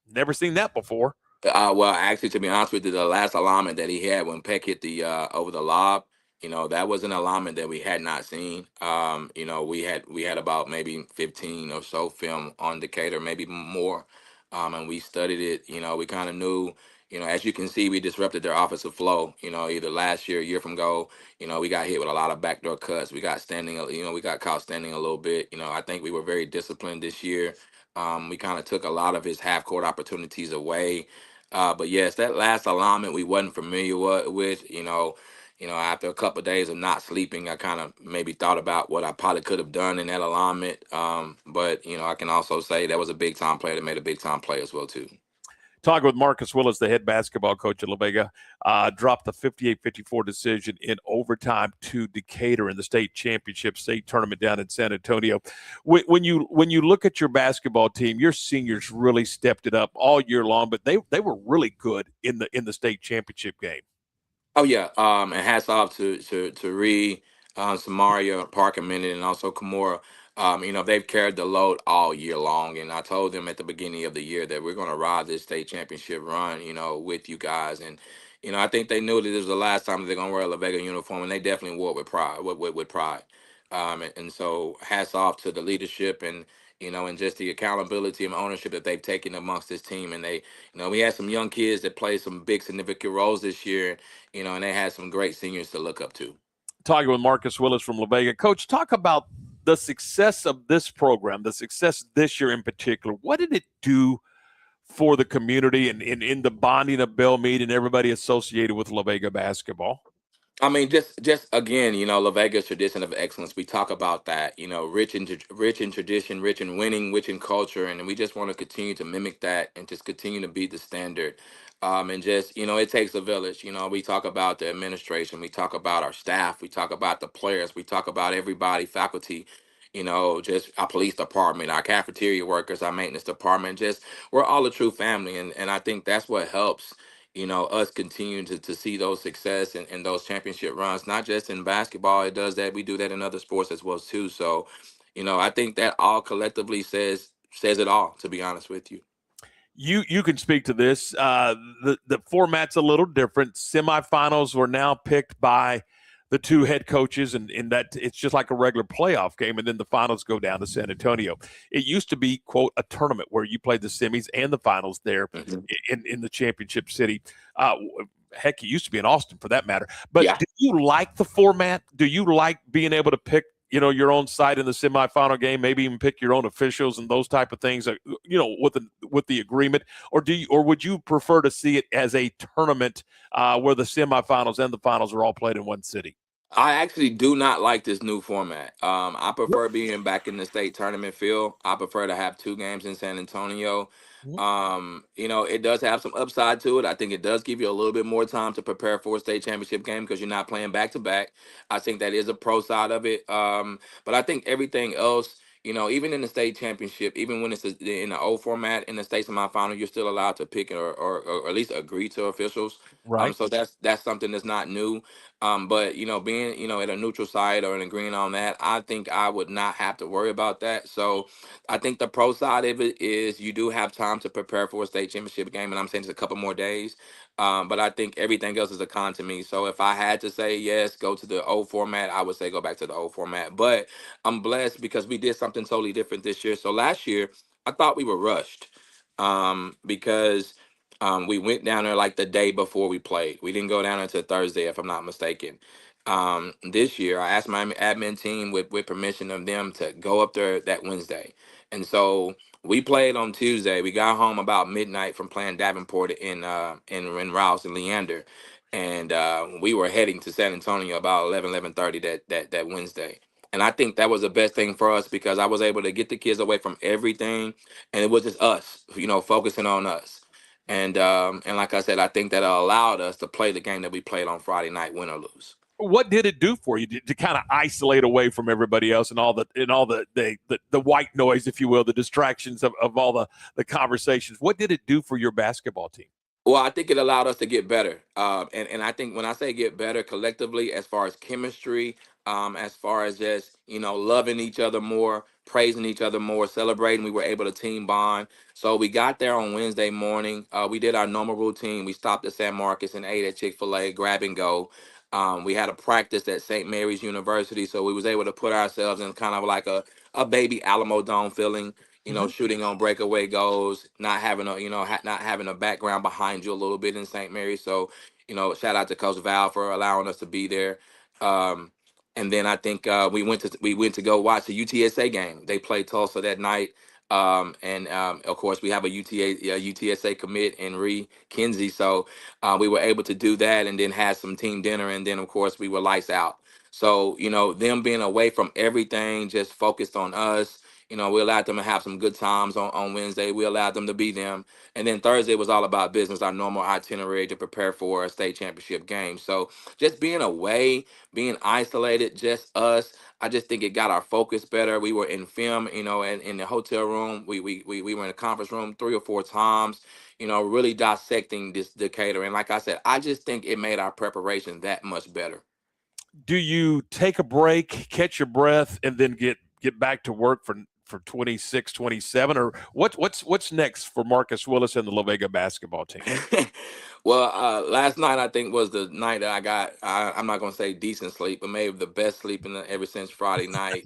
never seen that before? Well, actually, to be honest with you, the last alignment that he had when Peck hit the over the lob, you know, that was an alignment that we had not seen. You know, we had about maybe 15 or so film on Decatur, maybe more, and we studied it. You know, we kind of knew. You know, as you can see, we disrupted their offensive flow. You know, either last year, a year from ago, you know, we got hit with a lot of backdoor cuts. We got we got caught standing a little bit. You know, I think we were very disciplined this year. We kind of took a lot of his half-court opportunities away. But yes, that last alignment we wasn't familiar with. You know, after a couple of days of not sleeping, I kind of maybe thought about what I probably could have done in that alignment. But you know, I can also say that was a big-time player that made a big-time play as well too. Talking with Marcus Willis, the head basketball coach at La Vega, dropped the 58-54 decision in overtime to Decatur in the state tournament down in San Antonio. When you look at your basketball team, your seniors really stepped it up all year long, but they were really good in the state championship game. Oh yeah, and hats off to Ree, Samaria, Parker Minute, and also Kimura. They've carried the load all year long, and I told them at the beginning of the year that we're going to ride this state championship run, with you guys. And I think they knew that this was the last time that they're going to wear a La Vega uniform, and they definitely wore it with pride, with pride. And so hats off to the leadership and just the accountability and ownership that they've taken amongst this team. And we had some young kids that played some big significant roles this year, and they had some great seniors to look up to. Talking with Marcus Willis from La Vega. Coach, talk about the success of this program, the success this year in particular. What did it do for the community and in the bonding of Bellmead and everybody associated with La Vega basketball? I mean, just again, La Vega's tradition of excellence. We talk about that, rich in tradition, rich in winning, rich in culture, and we just want to continue to mimic that and just continue to be the standard. And just it takes a village. We talk about the administration, we talk about our staff, we talk about the players, we talk about everybody, faculty. Just our police department, our cafeteria workers, our maintenance department. Just we're all a true family, and I think that's what helps us continue to see those success and those championship runs, not just in basketball. It does that. We do that in other sports as well too. So, I think that all collectively says it all, to be honest with you. You can speak to this. The format's a little different. Semifinals were now picked by the two head coaches, and in that it's just like a regular playoff game, and then the finals go down to San Antonio. It used to be, quote, a tournament where you played the semis and the finals there in the championship city. Heck, it used to be in Austin for that matter. But do you like the format? Do you like being able to pick your own side in the semifinal game, maybe even pick your own officials and those type of things, with the agreement, or would you prefer to see it as a tournament where the semifinals and the finals are all played in one city? I actually do not like this new format. I prefer being back in the state tournament field. I prefer to have 2 games in San Antonio. It does have some upside to it. I think it does give you a little bit more time to prepare for a state championship game because you're not playing back to back. I think that is a pro side of it. But I think everything else, even in the state championship, even when it's in the old format in the state semifinal, you're still allowed to pick or at least agree to officials. Right. So that's something that's not new. But being at a neutral side or agreeing on that, I think I would not have to worry about that. So I think the pro side of it is you do have time to prepare for a state championship game, and I'm saying it's a couple more days. But I think everything else is a con to me. So if I had to say yes, go to the old format, I would say go back to the old format. But I'm blessed because we did something totally different this year. So last year, I thought we were rushed because we went down there like the day before we played. We didn't go down until Thursday, if I'm not mistaken. This year, I asked my admin team with permission of them to go up there that Wednesday. And so we played on Tuesday. We got home about midnight from playing Davenport in Rouse and Leander. And we were heading to San Antonio about 11:30 that Wednesday. And I think that was the best thing for us because I was able to get the kids away from everything. And it was just us, focusing on us. And like I said, I think that allowed us to play the game that we played on Friday night, win or lose. What did it do for you to kind of isolate away from everybody else and all the white noise, if you will, the distractions of all the conversations? What did it do for your basketball team? Well, I think it allowed us to get better. And I think when I say get better collectively, as far as chemistry, as far as just, loving each other more, praising each other more, celebrating, we were able to team bond. So we got there on Wednesday morning. We did our normal routine. We stopped at San Marcos and ate at Chick-fil-A, grab and go. We had a practice at St. Mary's University. So we was able to put ourselves in kind of like a baby Alamo Dome feeling. Shooting on breakaway goals, not having not having a background behind you a little bit in St. Mary's. So, shout out to Coach Val for allowing us to be there. And then I think we went to go watch the UTSA game. They played Tulsa that night. Of course, we have a UTSA commit in Ree Kinsey. So we were able to do that and then had some team dinner. And then, of course, we were lights out. So, them being away from everything, just focused on us, You know, we allowed them to have some good times on Wednesday. We allowed them to be them. And then Thursday was all about business, our normal itinerary to prepare for a state championship game. So just being away, being isolated, just us, I just think it got our focus better. We were in film, you know, and in the hotel room. We were in the conference room 3 or 4 times, you know, really dissecting this Decatur. And like I said, I just think it made our preparation that much better. Do you take a break, catch your breath, and then get back to work for 26, 27, or what's next for Marcus Willis and the La Vega basketball team? Well, last night I think was the night that I got, I'm not going to say decent sleep, but maybe the best sleep ever since Friday night.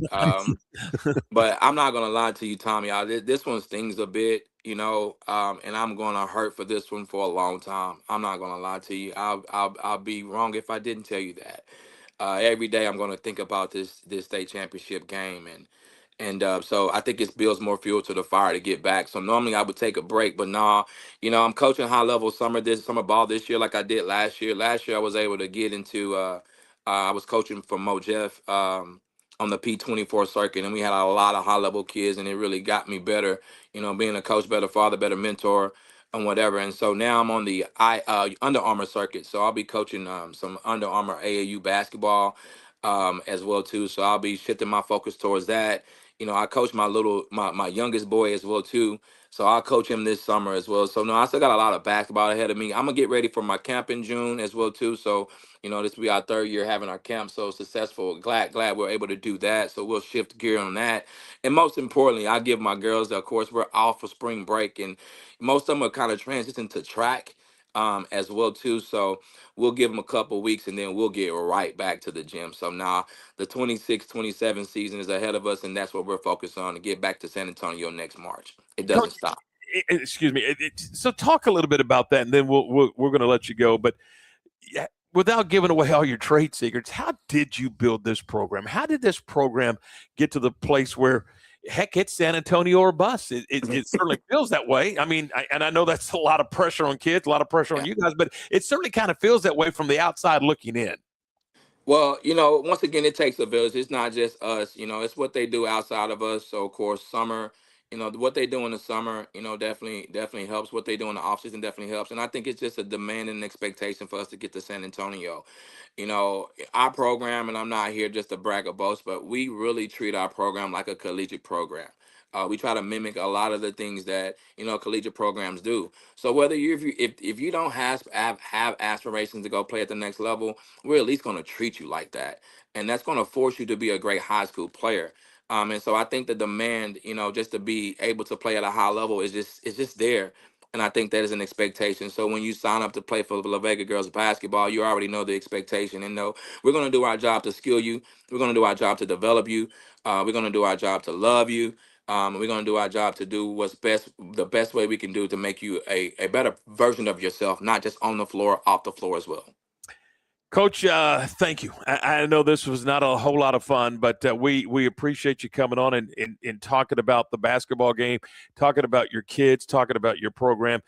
But I'm not going to lie to you, Tommy. This one stings a bit, you know, and I'm going to hurt for this one for a long time. I'm not going to lie to you. I'll be wrong if I didn't tell you that. Every day I'm going to think about this state championship game, and so I think it builds more fuel to the fire to get back. So normally I would take a break, but nah, you know, I'm coaching high level summer ball this year like I did last year. Last year I was able to get into I was coaching for Mo Jeff on the P24 circuit, and we had a lot of high level kids, and it really got me better, you know, being a coach, better father, better mentor, and whatever. And so now I'm on the Under Armour circuit, so I'll be coaching some Under Armour AAU basketball as well too. So I'll be shifting my focus towards that. You know, I coach my youngest boy as well too. So I'll coach him this summer as well. So no, I still got a lot of basketball ahead of me. I'm gonna get ready for my camp in June as well too. So, you know, this will be our 3rd year having our camp so successful. Glad we're able to do that. So we'll shift gear on that. And most importantly, I give my girls, of course, we're off for spring break, and most of them are kind of transitioning to track as well too. So we'll give them a couple weeks, and then we'll get right back to the gym. So now the 26-27 season is ahead of us, and that's what we're focused on, to get back to San Antonio next March. It doesn't stop. Excuse me. So talk a little bit about that, and then we're going to let you go. But yeah, without giving away all your trade secrets, how did you build this program? How did this program get to the place where, heck, it's San Antonio or bust? It certainly feels that way. I mean, I know that's a lot of pressure on kids, a lot of pressure on you guys, but it certainly kind of feels that way from the outside looking in. Well, you know, once again, it takes a village. It's not just us. You know, it's what they do outside of us. So, of course, summer, you know, what they do in the summer, you know, definitely helps. What they do in the offseason definitely helps. And I think it's just a demand and expectation for us to get to San Antonio. You know, our program, and I'm not here just to brag or boast, but we really treat our program like a collegiate program. We try to mimic a lot of the things that, you know, collegiate programs do. So whether if you don't have aspirations to go play at the next level, we're at least going to treat you like that, and that's going to force you to be a great high school player. And so I think the demand, you know, just to be able to play at a high level is just there. And I think that is an expectation. So when you sign up to play for La Vega girls basketball, you already know the expectation, and know we're going to do our job to skill you. We're going to do our job to develop you. We're going to do our job to love you. We're going to do our job to do what's best, the best way we can do to make you a better version of yourself, not just on the floor, off the floor as well. Coach, thank you. I know this was not a whole lot of fun, but we appreciate you coming on and talking about the basketball game, talking about your kids, talking about your program.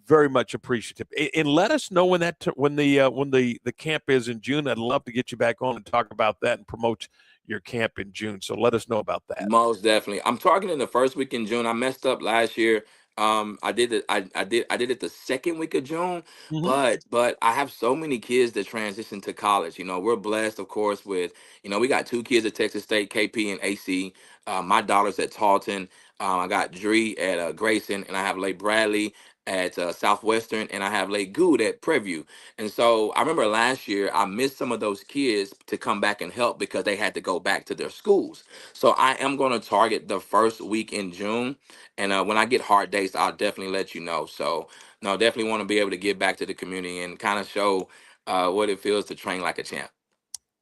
Very much appreciative. And let us know when the camp is in June. I'd love to get you back on and talk about that and promote your camp in June. So let us know about that. Most definitely. I'm targeting the first week in June. I messed up last year. I did it the second week of June, but I have so many kids that transition to college. You know, we're blessed, of course, with, you know, we got 2 kids at Texas State, KP and AC. My daughter's at Tarleton. I got Dree at Grayson, and I have Lake Bradley at Southwestern, and I have Lake Good at Preview. And so I remember last year I missed some of those kids to come back and help because they had to go back to their schools. So I am going to target the first week in June. And when I get hard dates, I'll definitely let you know. So, no, definitely want to be able to give back to the community and kind of show what it feels to train like a champ.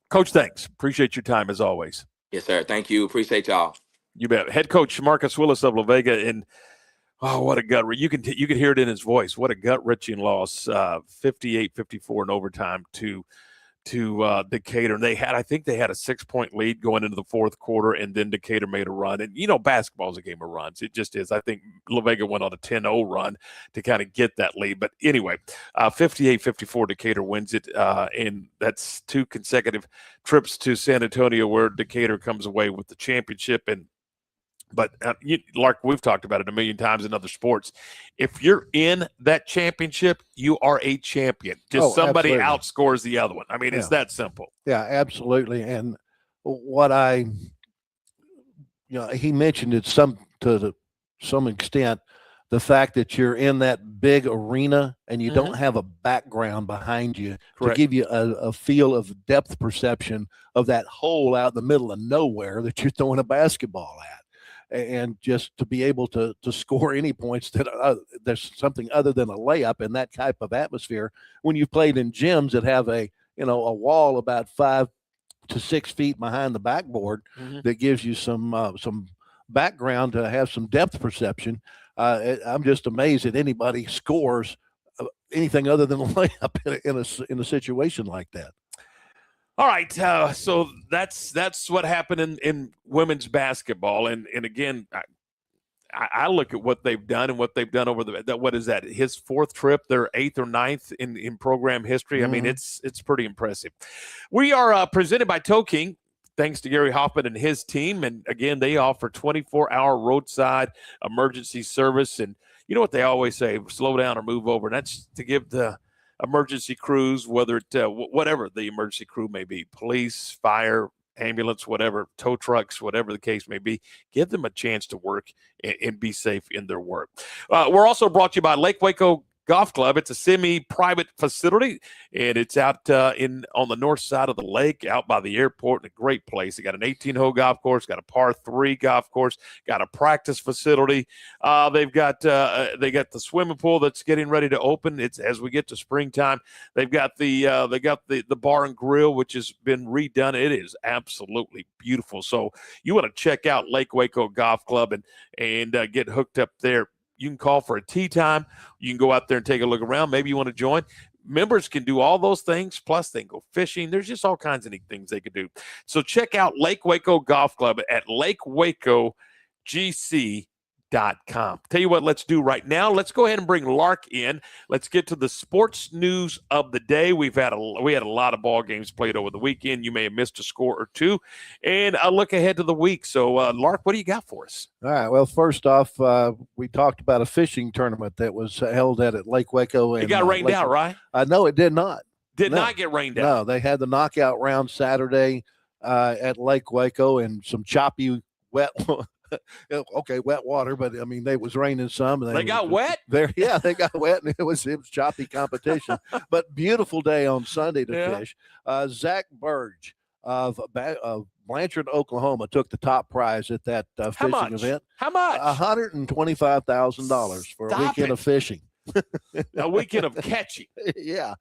Coach, thanks. Appreciate your time as always. Yes, sir. Thank you. Appreciate y'all. You bet. Head coach Marcus Willis of La Vega, and what a gut! You can hear it in his voice. What a gut-wrenching loss, 58-54 in overtime to Decatur. And I think they had a 6-point lead going into the fourth quarter, and then Decatur made a run. And, you know, basketball is a game of runs. It just is. I think La Vega went on a 10-0 run to kind of get that lead. But anyway, 58-54, Decatur wins it. And that's 2 consecutive trips to San Antonio where Decatur comes away with the championship. And But like we've talked about it a million times in other sports, if you're in that championship, you are a champion. Just somebody absolutely outscores the other one. I mean, it's that simple. Yeah, absolutely. And what he mentioned it to some extent, the fact that you're in that big arena and you don't have a background behind you to give you a feel of depth perception of that hole out in the middle of nowhere that you're throwing a basketball at. And just to be able to score any points that there's something other than a layup in that type of atmosphere. When you've played in gyms that have a wall about 5 to 6 feet behind the backboard that gives you some background to have some depth perception. I'm just amazed that anybody scores anything other than a layup in a situation like that. All right, so that's what happened in women's basketball, and again, I look at what they've done and what they've done over what is that? His 4th trip, their 8th or 9th in program history. I mean, it's pretty impressive. We are presented by Toe King. Thanks to Gary Hoffman and his team. And again, they offer 24-hour roadside emergency service. And you know what they always say, slow down or move over. And that's to give the emergency crews, whether it, whatever the emergency crew may be, police, fire, ambulance, whatever, tow trucks, whatever the case may be, give them a chance to work and be safe in their work. We're also brought to you by Lake Waco Golf Club. It's a semi-private facility, and it's out on the north side of the lake, out by the airport, in a great place. They got an 18-hole golf course, got a par 3 golf course, got a practice facility. They got the swimming pool that's getting ready to open. It's as we get to springtime. They've got the bar and grill, which has been redone. It is absolutely beautiful. So you want to check out Lake Waco Golf Club and get hooked up there. You can call for a tee time. You can go out there and take a look around. Maybe you want to join. Members can do all those things. Plus, they can go fishing. There's just all kinds of neat things they could do. So check out Lake Waco Golf Club at lakewacogc.com. Tell you what, let's do right now. Let's go ahead and bring Lark in. Let's get to the sports news of the day. We had a lot of ball games played over the weekend. You may have missed a score or two, and a look ahead to the week. So, Lark, what do you got for us? All right. Well, first off, we talked about a fishing tournament that was held at Lake Waco. It got rained out, right? No, it did not. Did not get rained out. No, they had the knockout round Saturday at Lake Waco and some choppy, wet wet water, but I mean, they was raining some. And they got wet? Yeah, they got wet, and it was choppy competition. But beautiful day on Sunday to fish. Zach Burge of Blanchard, Oklahoma, took the top prize at that fishing event. How much? $125,000 for a weekend of fishing. A weekend of catching. Yeah.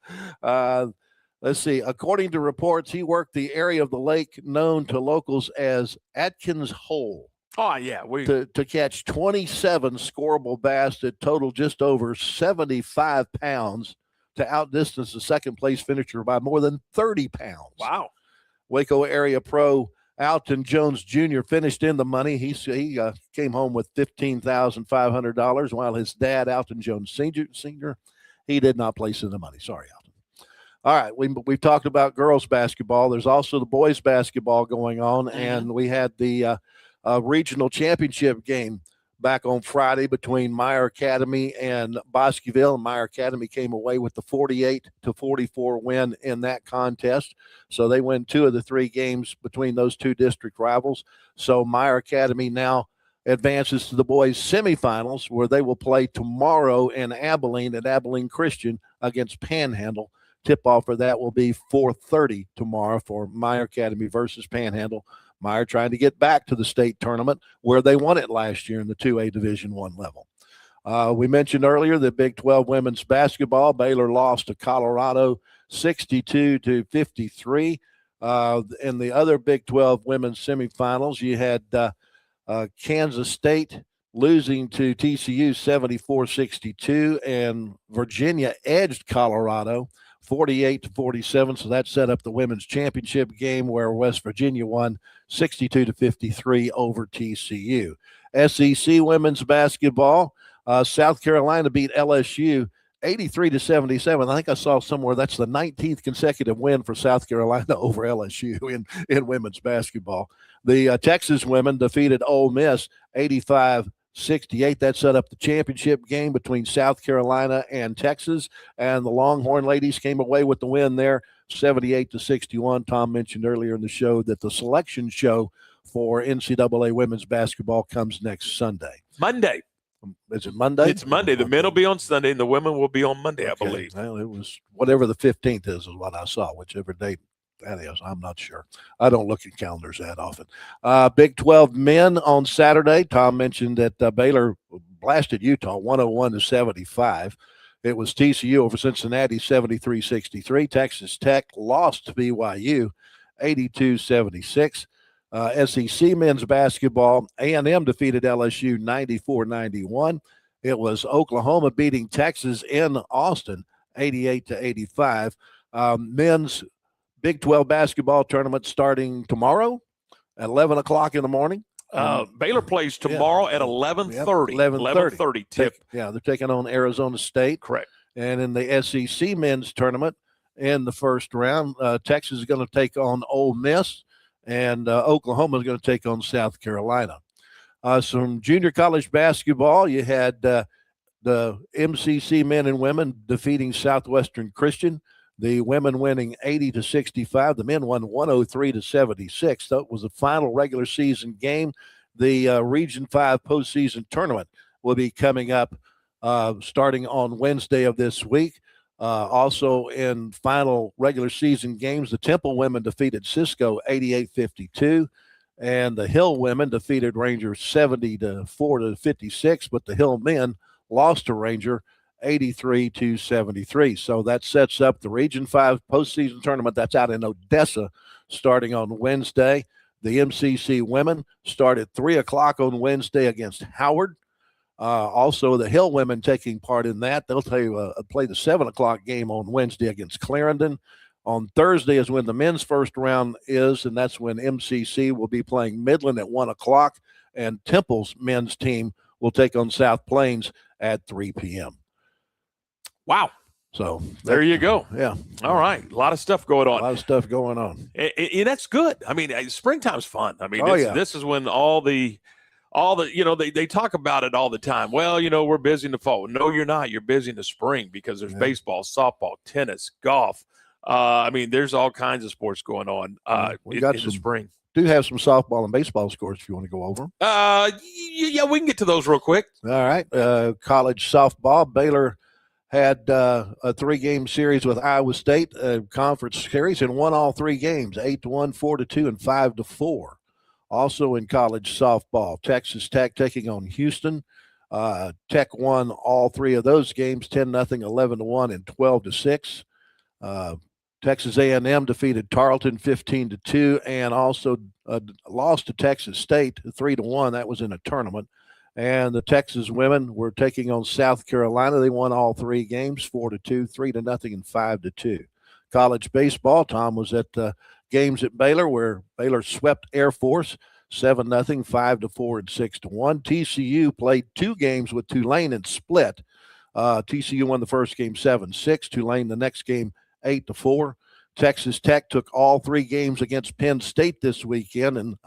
Let's see. According to reports, he worked the area of the lake known to locals as Atkins Hole. Oh, yeah. To catch 27 scoreable bass that total just over 75 pounds to outdistance the second place finisher by more than 30 pounds. Wow. Waco area pro Alton Jones Jr. finished in the money. He came home with $15,500, while his dad, Alton Jones Sr., he did not place in the money. Sorry, Alton. All right, we've talked about girls basketball. There's also the boys basketball going on, and we had the regional championship game back on Friday between Meyer Academy and Bosqueville. And Meyer Academy came away with the 48-44 win in that contest. So they win 2 of the 3 games between those 2 district rivals. So Meyer Academy now advances to the boys semifinals, where they will play tomorrow in Abilene at Abilene Christian against Panhandle. Tip-off for that will be 4:30 tomorrow for Meyer Academy versus Panhandle. Meyer trying to get back to the state tournament where they won it last year in the 2A Division I level. We mentioned earlier the Big 12 women's basketball. Baylor lost to Colorado 62-53. In the other Big 12 women's semifinals, you had Kansas State losing to TCU 74-62, and Virginia edged Colorado 48-47. So that set up the women's championship game, where West Virginia won 62-53 over TCU. SEC women's basketball, South Carolina beat LSU 83-77. I think I saw somewhere that's the 19th consecutive win for South Carolina over LSU in women's basketball. The Texas women defeated Ole Miss 85-68. That set up the championship game between South Carolina and Texas, and the Longhorn ladies came away with the win there, 78-61. Tom mentioned earlier in the show that the selection show for NCAA women's basketball comes next Sunday. Monday. Is it Monday? It's Monday. The men will be on Sunday, and the women will be on Monday, I believe. Well, it was whatever the 15th is what I saw, whichever date that is. I'm not sure. I don't look at calendars that often. Big 12 men on Saturday. Tom mentioned that Baylor blasted Utah 101-75. It was TCU over Cincinnati 73-63. Texas Tech lost to BYU 82-76. SEC men's basketball, A&M defeated LSU 94-91. It was Oklahoma beating Texas in Austin 88-85. Men's Big 12 basketball tournament starting tomorrow at 11 o'clock in the morning. Baylor plays tomorrow at 11:30. 11:30 tip. They're taking on Arizona State. Correct. And in the SEC men's tournament in the first round, Texas is going to take on Ole Miss, and Oklahoma is going to take on South Carolina. Some junior college basketball, you had the MCC men and women defeating Southwestern Christian. The women winning 80-65. The men won 103-76. That was the final regular season game. The Region 5 postseason tournament will be coming up starting on Wednesday of this week. Also in final regular season games, the Temple women defeated Cisco 88-52. And the Hill women defeated Ranger 70-56. But the Hill men lost to Ranger 83-73. So that sets up the Region 5 postseason tournament. That's out in Odessa starting on Wednesday. The MCC women start at 3 o'clock on Wednesday against Howard. Also, the Hill women taking part in that. They'll play the 7 o'clock game on Wednesday against Clarendon. On Thursday is when the men's first round is, and that's when MCC will be playing Midland at 1 o'clock, and Temple's men's team will take on South Plains at 3 p.m. Wow. So there you go. Yeah. All right. A lot of stuff going on. And that's good. I mean, springtime's fun. I mean, this is when all the, they talk about it all the time. Well, we're busy in the fall. No, you're not. You're busy in the spring because there's baseball, softball, tennis, golf. I mean, there's all kinds of sports going on in the spring. Do have some softball and baseball scores if you want to go over them. Yeah, we can get to those real quick. All right. College softball, Baylor had a 3-game series with Iowa State, conference series, and won all 3 games, 8-1, 4-2, and 5-4. Also in college softball, Texas Tech taking on Houston. Tech won all 3 of those games, 10-0, 11-1, and 12-6. Texas A&M defeated Tarleton 15-2, and also lost to Texas State 3-1. That was in a tournament. And the Texas women were taking on South Carolina. They won all 3 games, 4-2, 3-0, and 5-2. College baseball, Tom was at games at Baylor where Baylor swept Air Force 7-0, 5-4, and 6-1. TCU played 2 games with Tulane and split. TCU won the first game 7-6. Tulane the next game 8-4. Texas Tech took all 3 games against Penn State this weekend, and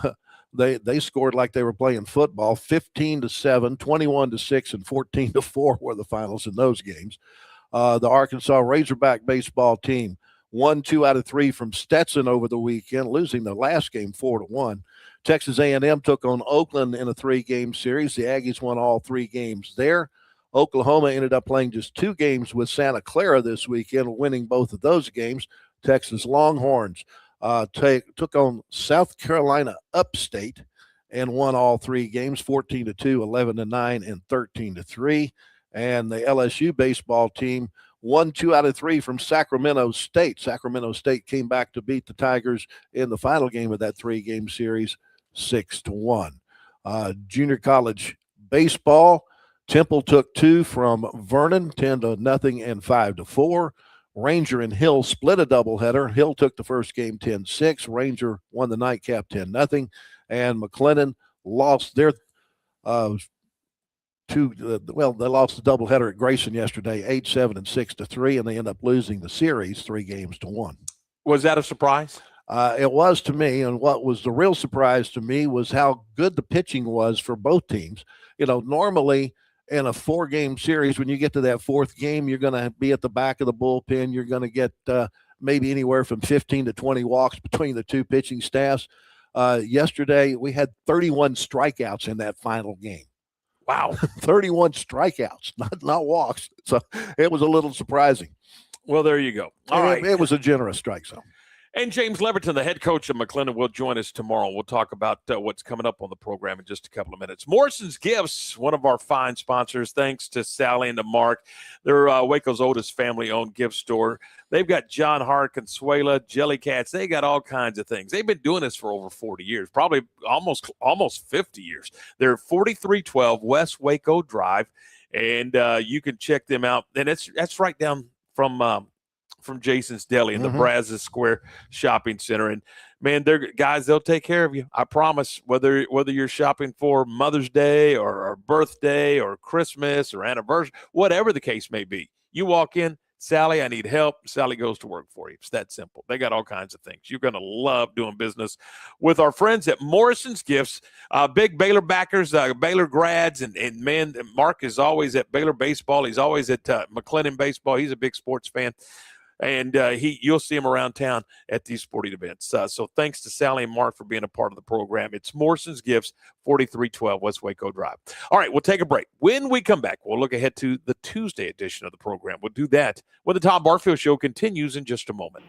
they scored like they were playing football. 15-7, 21-6, and 14-4 were the finals in those games. The Arkansas Razorback baseball team won 2 out of 3 from Stetson over the weekend, losing the last game 4-1. Texas A&M took on Oakland in a 3-game series. The Aggies won all 3 games there. Oklahoma ended up playing just 2 games with Santa Clara this weekend, winning both of those games. Texas Longhorns took on South Carolina Upstate and won all 3 games, 14-2, 11-9, and 13-3. And the LSU baseball team won 2 out of 3 from Sacramento State. Sacramento State came back to beat the Tigers in the final game of that 3-game series, 6-1. Junior college baseball, Temple took 2 from Vernon, 10-0 and 5-4. Ranger and Hill split a doubleheader. Hill took the first game 10-6. Ranger won the nightcap 10-0. And McLennan lost their they lost the doubleheader at Grayson yesterday, 8-7 and 6-3, and they end up losing the series 3-1. Was that a surprise? It was to me, and what was the real surprise to me was how good the pitching was for both teams. Normally in a 4-game series, when you get to that fourth game, you're going to be at the back of the bullpen. You're going to get maybe anywhere from 15 to 20 walks between the two pitching staffs. Yesterday, we had 31 strikeouts in that final game. Wow. 31 strikeouts, not walks. So it was a little surprising. Well, there you go. All right. It was a generous strike zone. And James Leverton, the head coach of McLennan, will join us tomorrow. We'll talk about what's coming up on the program in just a couple of minutes. Morrison's Gifts, one of our fine sponsors, thanks to Sally and to Mark. They're Waco's oldest family-owned gift store. They've got John Hart, Consuela, Jelly Cats. They got all kinds of things. They've been doing this for over 40 years, probably almost 50 years. They're 4312 West Waco Drive, and you can check them out. And that's right down from Jason's Deli in the Brazos Square Shopping Center. And man, they'll take care of you. I promise, whether you're shopping for Mother's Day or birthday or Christmas or anniversary, whatever the case may be, you walk in, Sally, I need help. Sally goes to work for you. It's that simple. They got all kinds of things. You're going to love doing business with our friends at Morrison's Gifts. Big Baylor backers, Baylor grads, and man, Mark is always at Baylor baseball. He's always at McLennan baseball. He's a big sports fan. And you'll see him around town at these sporting events. So thanks to Sally and Mark for being a part of the program. It's Morrison's Gifts, 4312 West Waco Drive. All right, we'll take a break. When we come back, we'll look ahead to the Tuesday edition of the program. We'll do that when the Tom Barfield Show continues in just a moment.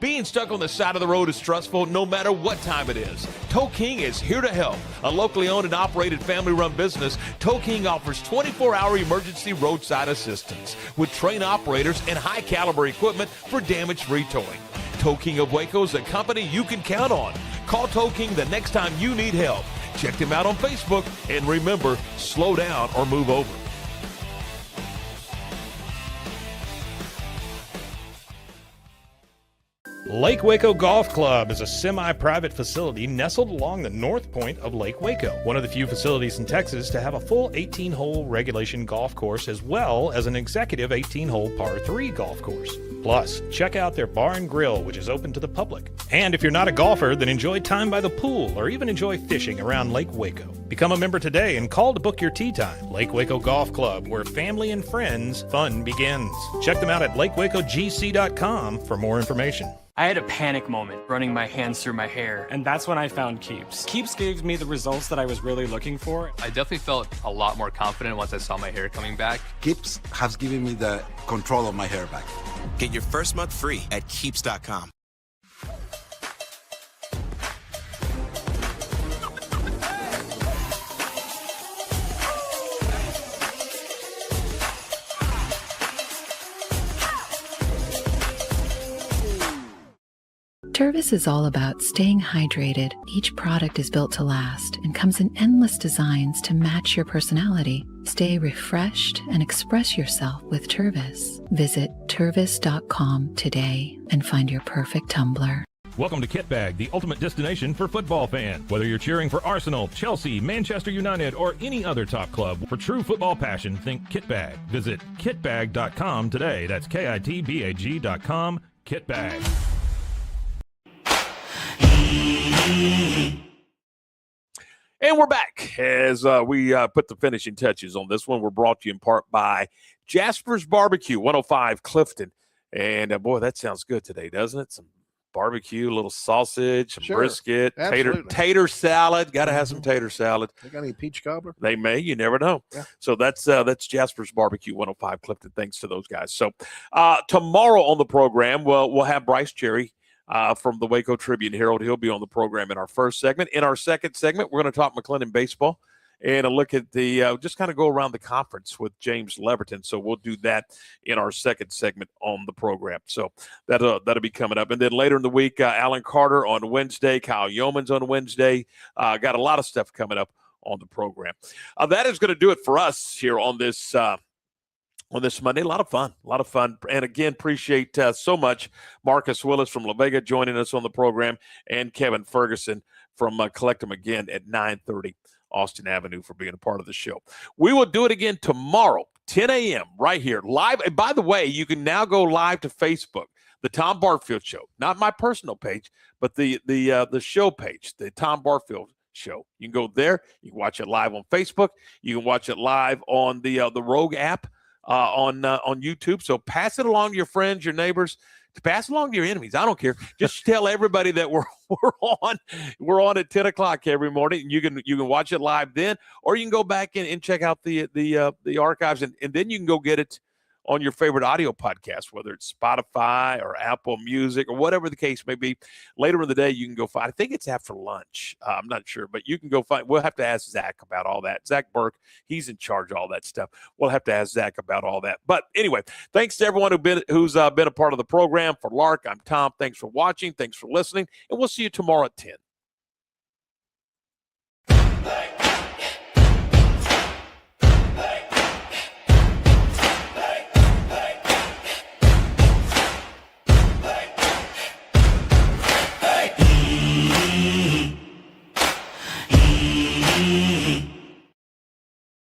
Being stuck on the side of the road is stressful no matter what time it is. Tow King is here to help. A locally owned and operated family-run business, Tow King offers 24-hour emergency roadside assistance with trained operators and high-caliber equipment for damage-free towing. Tow King of Waco is a company you can count on. Call Tow King the next time you need help. Check them out on Facebook, and remember, slow down or move over. Lake Waco Golf Club is a semi-private facility nestled along the north point of Lake Waco, one of the few facilities in Texas to have a full 18-hole regulation golf course as well as an executive 18-hole par 3 golf course. Plus, check out their bar and grill, which is open to the public. And if you're not a golfer, then enjoy time by the pool or even enjoy fishing around Lake Waco. Become a member today and call to book your tee time. Lake Waco Golf Club, where family and friends fun begins. Check them out at lakewacogc.com for more information. I had a panic moment running my hands through my hair, and that's when I found Keeps. Keeps gave me the results that I was really looking for. I definitely felt a lot more confident once I saw my hair coming back. Keeps has given me the control of my hair back. Get your first month free at Keeps.com. Tervis is all about staying hydrated. Each product is built to last and comes in endless designs to match your personality. Stay refreshed and express yourself with Tervis. Visit Tervis.com today and find your perfect tumbler. Welcome to Kit Bag, the ultimate destination for football fans. Whether you're cheering for Arsenal, Chelsea, Manchester United, or any other top club, for true football passion, think Kit Bag. Visit kitbag.com today. That's KITBAG.com. Kit Bag. And we're back as we put the finishing touches on this one. We're brought to you in part by Jasper's Barbecue, 105 Clifton. And boy, that sounds good today, doesn't it? Some barbecue, a little sausage, some brisket, tater salad. Got to have some tater salad. They got any peach cobbler? They may. You never know. Yeah. So that's Jasper's Barbecue, 105 Clifton. Thanks to those guys. So tomorrow on the program, we'll have Bryce Cherry from the Waco Tribune Herald. He'll be on the program in our first segment. In our second segment, we're going to talk McLennan baseball and a look at the just kind of go around the conference with James Leverton. So we'll do that in our second segment on the program. So that'll be coming up. And then later in the week, Alan Carter on Wednesday, Kyle Yeomans on Wednesday. Got a lot of stuff coming up on the program. That is going to do it for us here on this Monday. A lot of fun. And again, appreciate so much Marcus Willis from La Vega joining us on the program and Kevin Ferguson from Collect 'em again at 9:30 Austin Avenue, for being a part of the show. We will do it again tomorrow, 10 a.m. right here live. And by the way, you can now go live to Facebook, the Tom Barfield Show, not my personal page, but the show page, the Tom Barfield Show. You can go there. You can watch it live on Facebook. You can watch it live on the Rogue app on YouTube. So pass it along to your friends, your neighbors, to pass along to your enemies. I don't care. Just tell everybody that we're on at 10 o'clock every morning, and you can watch it live then, or you can go back and check out the archives, and then you can go get it on your favorite audio podcast, whether it's Spotify or Apple Music or whatever the case may be. Later in the day, you can go find, I think it's after lunch. I'm not sure, but you can go find, we'll have to ask Zach about all that. Zach Burke, he's in charge of all that stuff. We'll have to ask Zach about all that. But anyway, thanks to everyone who's been a part of the program. For Lark, I'm Tom. Thanks for watching. Thanks for listening. And we'll see you tomorrow at 10.